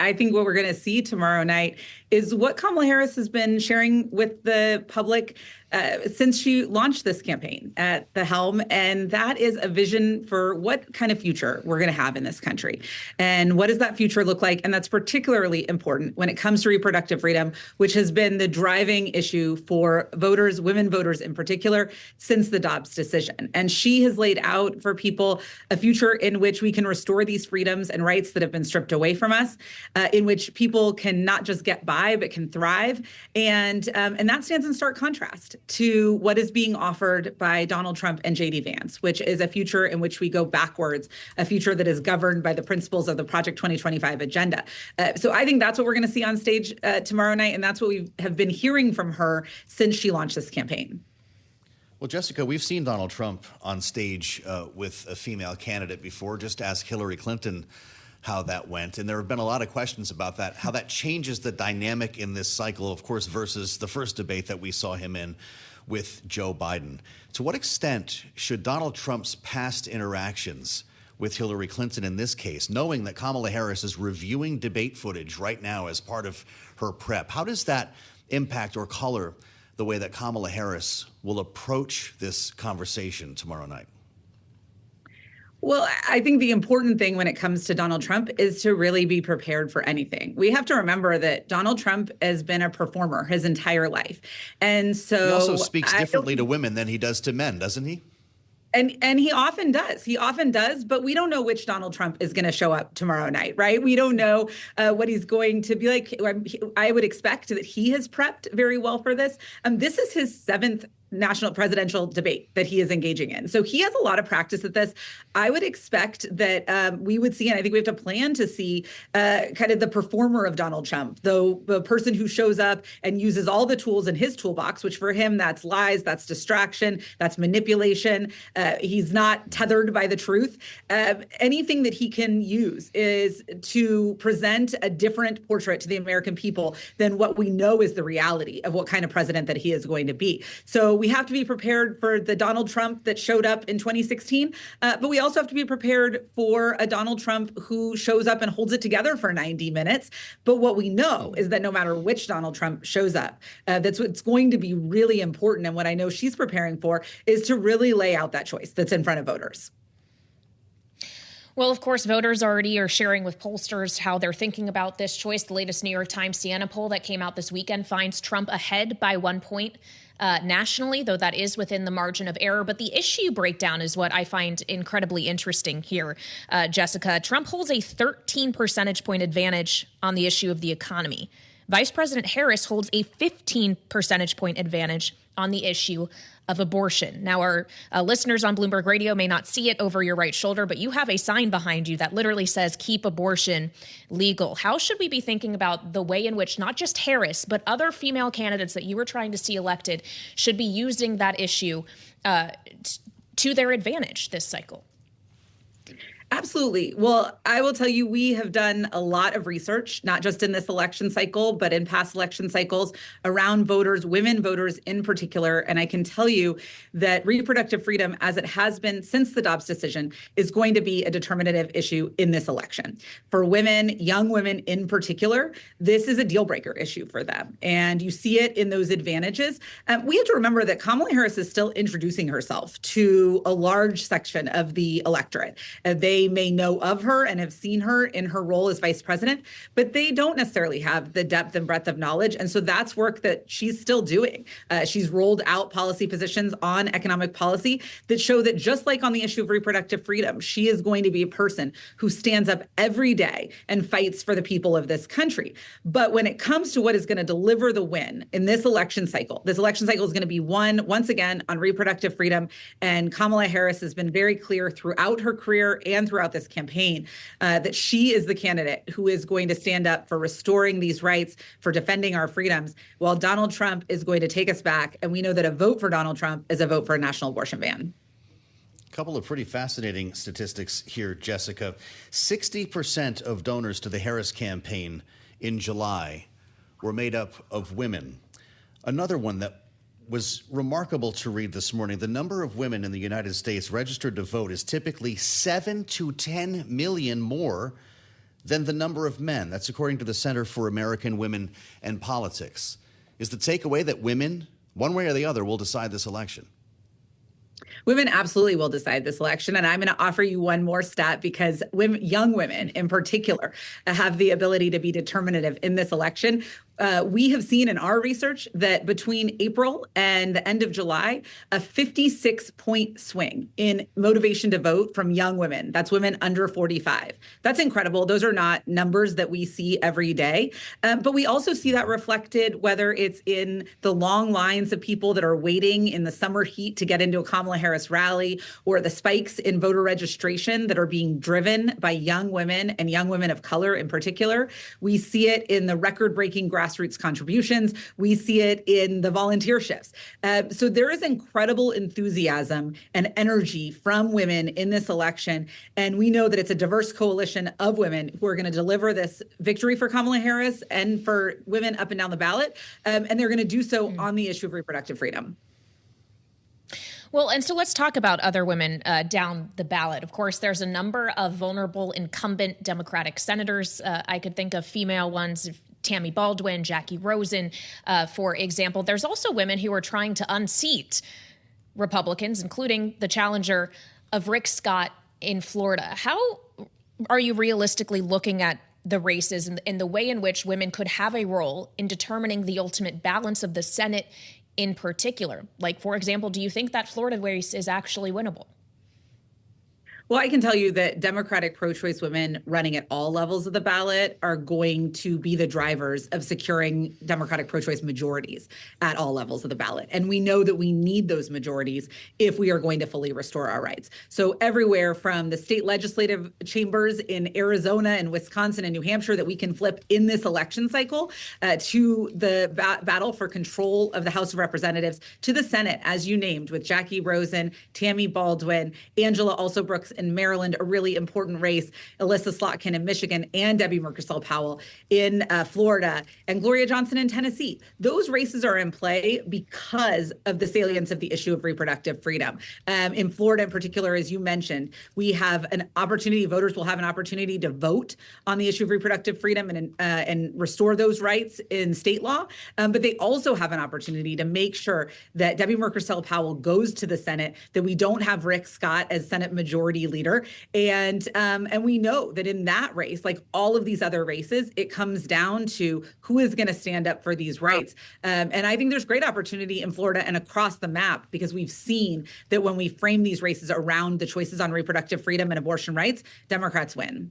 I think what we're going to see tomorrow night is what Kamala Harris has been sharing with the public since she launched this campaign at the helm. And that is a vision for what kind of future we're going to have in this country. And what does that future look like? And that's particularly important when it comes to reproductive freedom, which has been the driving issue for voters, women voters in particular, since the Dobbs decision. And she has laid out for people a future in which we can restore these freedoms and rights that have been stripped away from us, in which people can not just get by, but can thrive. And that stands in stark contrast to what is being offered by Donald Trump and J.D. Vance, which is a future in which we go backwards, a future that is governed by the principles of the Project 2025 agenda. So I think that's what we're going to see on stage tomorrow night, and that's what we have been hearing from her since she launched this campaign. Well, Jessica, we've seen Donald Trump on stage with a female candidate before. Just ask Hillary Clinton how that went. And there have been a lot of questions about that, how that changes the dynamic in this cycle, of course, versus the first debate that we saw him in with Joe Biden. To what extent should Donald Trump's past interactions with Hillary Clinton in this case, knowing that Kamala Harris is reviewing debate footage right now as part of her prep, how does that impact or color the way that Kamala Harris will approach this conversation tomorrow night? Well, I think the important thing when it comes to Donald Trump is to really be prepared for anything. We have to remember that Donald Trump has been a performer his entire life. And so he also speaks differently to women than he does to men, doesn't he? And he often does. He often does. But we don't know which Donald Trump is going to show up tomorrow night, right? We don't know what he's going to be like. I would expect that he has prepped very well for this. This is his seventh national presidential debate that he is engaging in. So he has a lot of practice at this. I would expect that we would see, and I think we have to plan to see kind of the performer of Donald Trump, though the person who shows up and uses all the tools in his toolbox, which for him, that's lies, that's distraction, that's manipulation. He's not tethered by the truth. Anything that he can use is to present a different portrait to the American people than what we know is the reality of what kind of president that he is going to be. So we have to be prepared for the Donald Trump that showed up in 2016, but we also have to be prepared for a Donald Trump who shows up and holds it together for 90 minutes. But what we know is that no matter which Donald Trump shows up, that's what's going to be really important. And what I know she's preparing for is to really lay out that choice that's in front of voters. Well, of course, voters already are sharing with pollsters how they're thinking about this choice. The latest New York Times Siena poll that came out this weekend finds Trump ahead by 1 point nationally, though that is within the margin of error. But the issue breakdown is what I find incredibly interesting here, Jessica. Trump holds a 13 percentage point advantage on the issue of the economy. Vice President Harris holds a 15 percentage point advantage on the issue of abortion. Now, our listeners on Bloomberg Radio may not see it over your right shoulder, but you have a sign behind you that literally says, keep abortion legal. How should we be thinking about the way in which not just Harris, but other female candidates that you were trying to see elected should be using that issue to their advantage this cycle? Absolutely. Well, I will tell you, we have done a lot of research, not just in this election cycle, but in past election cycles around voters, women voters in particular. And I can tell you that reproductive freedom, as it has been since the Dobbs decision, is going to be a determinative issue in this election. For women, young women in particular, this is a deal breaker issue for them. And you see it in those advantages. We have to remember that Kamala Harris is still introducing herself to a large section of the electorate. They may know of her and have seen her in her role as vice president, but they don't necessarily have the depth and breadth of knowledge. And so that's work that she's still doing. She's rolled out policy positions on economic policy that show that just like on the issue of reproductive freedom, she is going to be a person who stands up every day and fights for the people of this country. But when it comes to what is going to deliver the win in this election cycle is going to be won once again on reproductive freedom. And Kamala Harris has been very clear throughout her career and throughout this campaign that she is the candidate who is going to stand up for restoring these rights, for defending our freedoms, while Donald Trump is going to take us back. And we know that a vote for Donald Trump is a vote for a national abortion ban. A couple of pretty fascinating statistics here, Jessica. 60% of donors to the Harris campaign in July were made up of women. Another one that was remarkable to read this morning. The number of women in the United States registered to vote is typically 7 to 10 million more than the number of men. That's according to the Center for American Women and Politics. Is the takeaway that women, one way or the other, will decide this election? Women absolutely will decide this election. And I'm going to offer you one more stat because women, young women in particular, have the ability to be determinative in this election. We have seen in our research that between April and the end of July, a 56-point swing in motivation to vote from young women. That's women under 45. That's incredible. Those are not numbers that we see every day. But we also see that reflected, whether it's in the long lines of people that are waiting in the summer heat to get into a Kamala Harris rally, or the spikes in voter registration that are being driven by young women and young women of color in particular. We see it in the record-breaking grassroots contributions. We see it in the volunteer shifts. So there is incredible enthusiasm and energy from women in this election. And we know that it's a diverse coalition of women who are going to deliver this victory for Kamala Harris and for women up and down the ballot. And they're going to do so on the issue of reproductive freedom. Well, and so let's talk about other women down the ballot. Of course, there's a number of vulnerable incumbent Democratic senators. I could think of female ones, Tammy Baldwin, Jackie Rosen, for example. There's also women who are trying to unseat Republicans, including the challenger of Rick Scott in Florida. How are you realistically looking at the races and the way in which women could have a role in determining the ultimate balance of the Senate in particular? Like, for example, do you think that Florida race is actually winnable? Well, I can tell you that Democratic pro-choice women running at all levels of the ballot are going to be the drivers of securing Democratic pro-choice majorities at all levels of the ballot. And we know that we need those majorities if we are going to fully restore our rights. So everywhere from the state legislative chambers in Arizona and Wisconsin and New Hampshire that we can flip in this election cycle, to the battle for control of the House of Representatives, to the Senate, as you named, with Jackie Rosen, Tammy Baldwin, Angela also Brooks in Maryland, a really important race, Alyssa Slotkin in Michigan, and Debbie Merkersell-Powell in Florida, and Gloria Johnson in Tennessee. Those races are in play because of the salience of the issue of reproductive freedom. In Florida in particular, as you mentioned, we have an opportunity, voters will have an opportunity to vote on the issue of reproductive freedom and restore those rights in state law. But they also have an opportunity to make sure that Debbie Merkersell-Powell goes to the Senate, that we don't have Rick Scott as Senate Majority Leader. And we know that in that race, like all of these other races, it comes down to who is going to stand up for these rights. And I think there's great opportunity in Florida and across the map, because we've seen that when we frame these races around the choices on reproductive freedom and abortion rights, Democrats win.